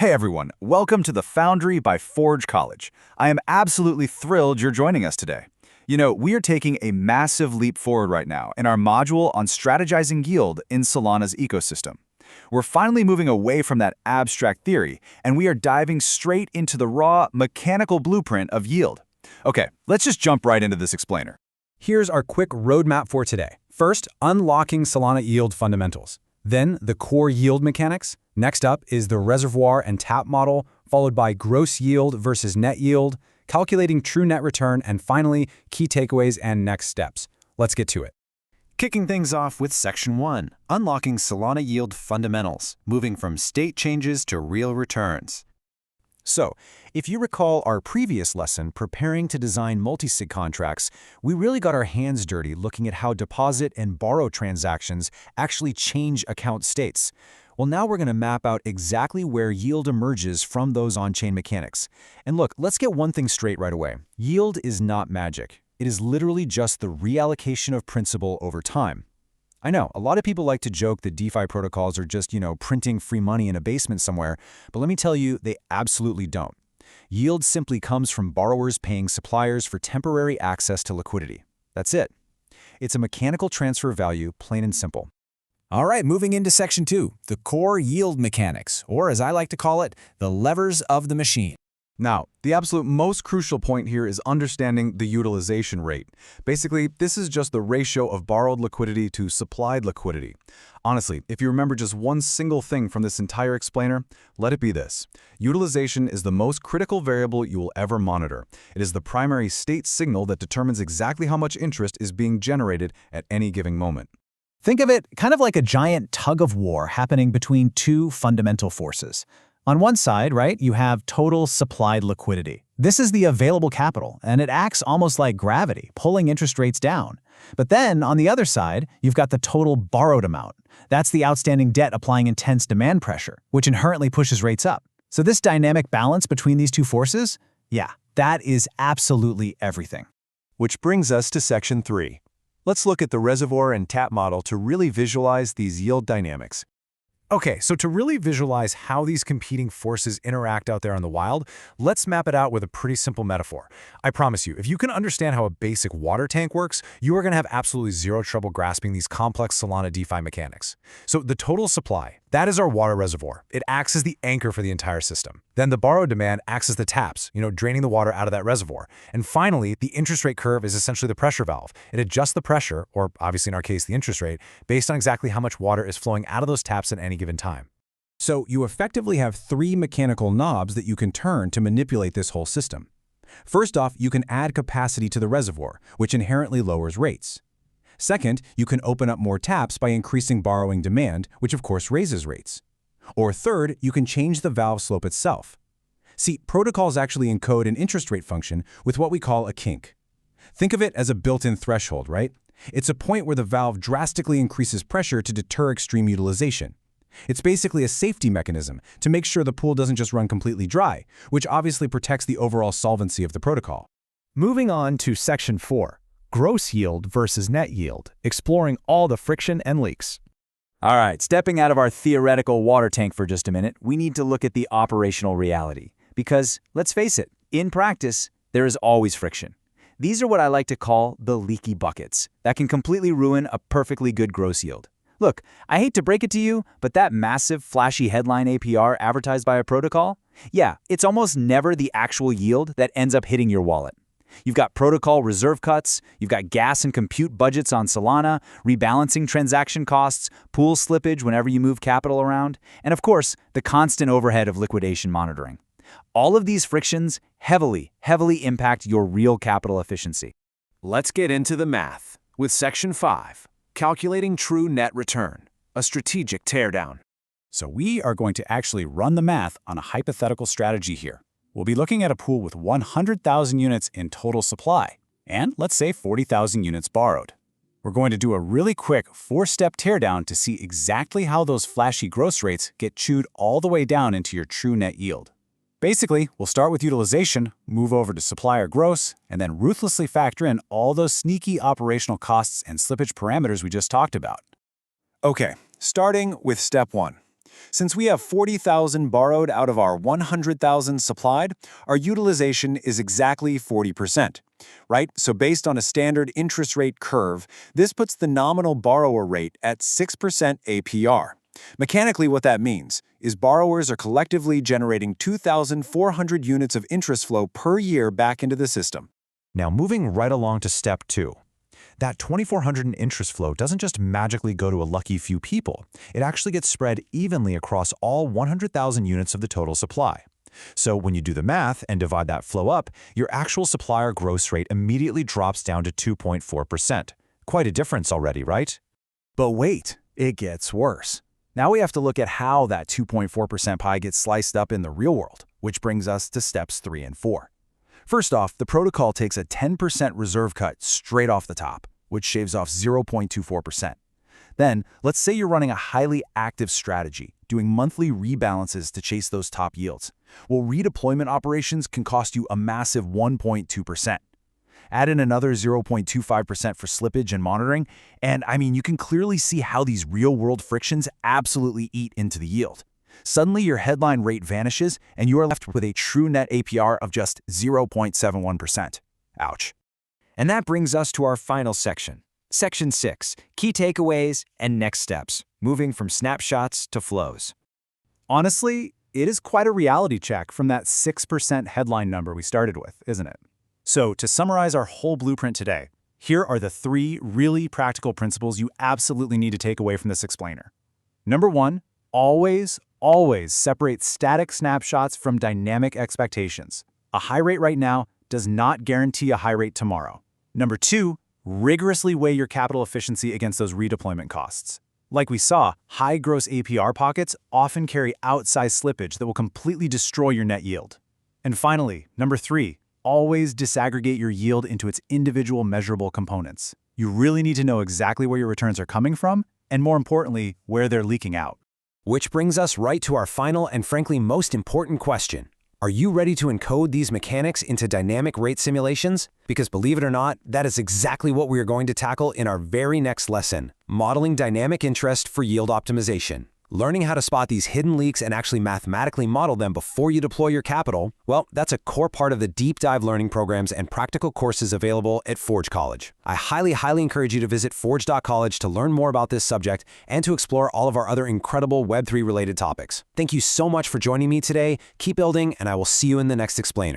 Hey everyone, welcome to the Foundry by Forge College. I am absolutely thrilled you're joining us today. We are taking a massive leap forward right now in our module on strategizing yield in Solana's ecosystem. We're finally moving away from that abstract theory, and we are diving straight into the raw, mechanical blueprint of yield. Okay, let's just jump right into this explainer. Here's our quick roadmap for today. First, unlocking Solana yield fundamentals. Then, the core yield mechanics. Next up is the reservoir and tap model, followed by gross yield versus net yield, calculating true net return, and finally, key takeaways and next steps. Let's get to it. Kicking things off with Section 1, Unlocking Solana Yield Fundamentals, moving from state changes to real returns. So, if you recall our previous lesson, preparing to design multisig contracts, we really got our hands dirty looking at how deposit and borrow transactions actually change account states. Well, now we're going to map out exactly where yield emerges from those on-chain mechanics. And look, let's get one thing straight right away. Yield is not magic. It is literally just the reallocation of principal over time. I know, a lot of people like to joke that DeFi protocols are just, printing free money in a basement somewhere, but let me tell you, they absolutely don't. Yield simply comes from borrowers paying suppliers for temporary access to liquidity. That's it. It's a mechanical transfer of value, plain and simple. All right, moving into Section 2, the core yield mechanics, or as I like to call it, the levers of the machine. Now, the absolute most crucial point here is understanding the utilization rate. Basically, this is just the ratio of borrowed liquidity to supplied liquidity. Honestly, if you remember just one single thing from this entire explainer, let it be this. Utilization is the most critical variable you will ever monitor. It is the primary state signal that determines exactly how much interest is being generated at any given moment. Think of it kind of like a giant tug of war happening between two fundamental forces. On one side, right, you have total supplied liquidity. This is the available capital, and it acts almost like gravity, pulling interest rates down. But then, on the other side, you've got the total borrowed amount. That's the outstanding debt applying intense demand pressure, which inherently pushes rates up. So this dynamic balance between these two forces, yeah, that is absolutely everything. Which brings us to Section 3. Let's look at the reservoir and tap model to really visualize these yield dynamics. Okay, so to really visualize how these competing forces interact out there in the wild, let's map it out with a pretty simple metaphor. I promise you, if you can understand how a basic water tank works, you are going to have absolutely zero trouble grasping these complex Solana DeFi mechanics. So the total supply, that is our water reservoir. It acts as the anchor for the entire system. Then the borrowed demand acts as the taps, draining the water out of that reservoir. And finally, the interest rate curve is essentially the pressure valve. It adjusts the pressure, or obviously in our case, the interest rate, based on exactly how much water is flowing out of those taps at any given time. So you effectively have three mechanical knobs that you can turn to manipulate this whole system. First off, you can add capacity to the reservoir, which inherently lowers rates. Second, you can open up more taps by increasing borrowing demand, which of course raises rates. Or third, you can change the valve slope itself. See, protocols actually encode an interest rate function with what we call a kink. Think of it as a built-in threshold, right? It's a point where the valve drastically increases pressure to deter extreme utilization. It's basically a safety mechanism to make sure the pool doesn't just run completely dry, which obviously protects the overall solvency of the protocol. Moving on to Section 4, gross yield versus net yield, exploring all the friction and leaks. All right, stepping out of our theoretical water tank for just a minute, we need to look at the operational reality. Because, let's face it, in practice, there is always friction. These are what I like to call the leaky buckets that can completely ruin a perfectly good gross yield. Look, I hate to break it to you, but that massive, flashy headline APR advertised by a protocol, yeah, it's almost never the actual yield that ends up hitting your wallet. You've got protocol reserve cuts, you've got gas and compute budgets on Solana, rebalancing transaction costs, pool slippage whenever you move capital around, and of course, the constant overhead of liquidation monitoring. All of these frictions heavily impact your real capital efficiency. Let's get into the math with Section 5, Calculating True Net Return, a strategic teardown. So we are going to actually run the math on a hypothetical strategy here. We'll be looking at a pool with 100,000 units in total supply, and let's say 40,000 units borrowed. We're going to do a really quick 4-step teardown to see exactly how those flashy gross rates get chewed all the way down into your true net yield. Basically, we'll start with utilization, move over to supplier gross, and then ruthlessly factor in all those sneaky operational costs and slippage parameters we just talked about. Okay, starting with step 1. Since we have 40,000 borrowed out of our 100,000 supplied, our utilization is exactly 40%, right? So based on a standard interest rate curve, this puts the nominal borrower rate at 6% APR. Mechanically, what that means is borrowers are collectively generating 2,400 units of interest flow per year back into the system. Now, moving right along to step 2. That 2,400 in interest flow doesn't just magically go to a lucky few people. It actually gets spread evenly across all 100,000 units of the total supply. So when you do the math and divide that flow up, your actual supplier gross rate immediately drops down to 2.4%. Quite a difference already, right? But wait, it gets worse. Now we have to look at how that 2.4% pie gets sliced up in the real world, which brings us to steps 3 and 4. First off, the protocol takes a 10% reserve cut straight off the top, which shaves off 0.24%. Then, let's say you're running a highly active strategy, doing monthly rebalances to chase those top yields. Well, redeployment operations can cost you a massive 1.2%. Add in another 0.25% for slippage and monitoring, and you can clearly see how these real-world frictions absolutely eat into the yield. Suddenly, your headline rate vanishes, and you are left with a true net APR of just 0.71%. Ouch. And that brings us to our final section. Section 6, key takeaways and next steps, moving from snapshots to flows. Honestly, it is quite a reality check from that 6% headline number we started with, isn't it? So, to summarize our whole blueprint today, here are the 3 really practical principles you absolutely need to take away from this explainer. Number 1, always separate static snapshots from dynamic expectations. A high rate right now does not guarantee a high rate tomorrow. Number 2, rigorously weigh your capital efficiency against those redeployment costs. Like we saw, high gross APR pockets often carry outsized slippage that will completely destroy your net yield. And finally, number 3, always disaggregate your yield into its individual measurable components. You really need to know exactly where your returns are coming from, and more importantly, where they're leaking out. Which brings us right to our final and frankly most important question. Are you ready to encode these mechanics into dynamic rate simulations? Because believe it or not, that is exactly what we are going to tackle in our very next lesson, modeling dynamic interest for yield optimization. Learning how to spot these hidden leaks and actually mathematically model them before you deploy your capital, well, that's a core part of the deep dive learning programs and practical courses available at Forge College. I highly encourage you to visit forge.college to learn more about this subject and to explore all of our other incredible Web3 related topics. Thank you so much for joining me today. Keep building, and I will see you in the next explainer.